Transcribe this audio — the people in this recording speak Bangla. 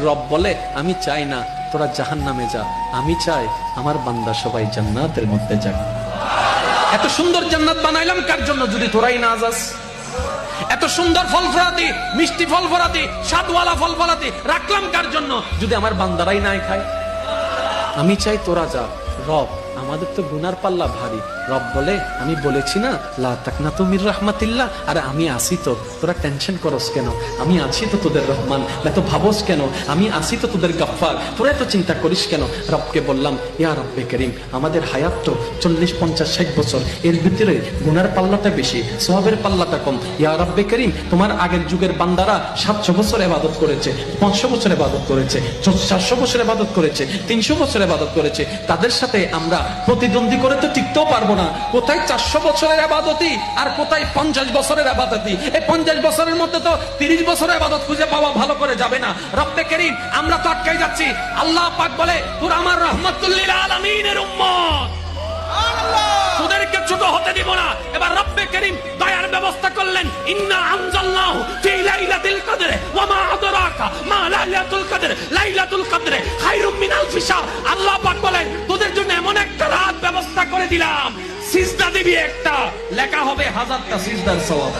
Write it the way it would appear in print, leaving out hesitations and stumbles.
রব বলে আমি চাই না তোরা জাহান্নামে যা, আমি চাই আমার বান্দা সবাই জান্নাতের মধ্যে যাক। এত সুন্দর জান্নাত বানাইলাম কার জন্য যদি তোরাই না যাস? এত সুন্দর ফল ফলাতি, মিষ্টি ফল ফলাতি, স্বাদওয়ালা ফল ফলাতি রাখলাম কার জন্য যদি আমার বান্দারাই নাই খায়? আমি চাই তোরা যা। রব আমাদের তো গুনার পাল্লা ভারী। রব বলে আমি বলেছি না লা তাকনাতু মির রাহমাতিল্লাহ, আরে আমি আছি তো, তোরা টেনশন করস কেন? আমি আছি তো তোদের রহমান, এত ভাবস কেন? আমি আছি তো তোদের গফফার, তোরা এত চিন্তা করিস কেন? রবকে বললাম ইয়া রব্বে করিম, আমাদের হায়াত তো 40, 50, 60 বছর, এর ভিতরে গুনার পাল্লাটা বেশি, সওয়াবের পাল্লাটা কম। ইয়া রব্বে করিম, তোমার আগের যুগের বান্দারা 700 বছর ইবাদত করেছে, 500 বছর ইবাদত করেছে, 400 বছর ইবাদত করেছে, 300 বছর ইবাদত করেছে, তাদের সাথে আমরা প্রতিদ্বন্দ্বী করে তো টিকতেও পারবো না। কোথায় 400 বছরের ইবাদতি আর কোথায় 50 বছরের ইবাদতি? এই 50 বছরের মধ্যে তো 30 বছরের ইবাদত খুঁজে পাওয়া ভালো করে যাবে না। রব্বে করিম, আমরা তো আটকাই যাচ্ছি। আল্লাহ পাক বলে তোরা আমার রাহমাতুল লিল আলামিনের উম্মত, তোদেরকে ছোট হতে দিব না। এবার রব্বে করিম দয়ার ব্যবস্থা করলেন, ইন্না আনজালনাহু ফি লাইলাতুল কদর ওয়া মা আদরাকা মা লাইলাতুল কদর, লাইলাতুল কদর খায়রুম মিন আলফি শাহর। আল্লাহ পাক বলেন তোদের জন্য এমন একটা রাত ব্যবস্থা করে দিলাম, সিজদা দিবি একটা, লেখা হবে 1000টা সিজদার সওয়াব।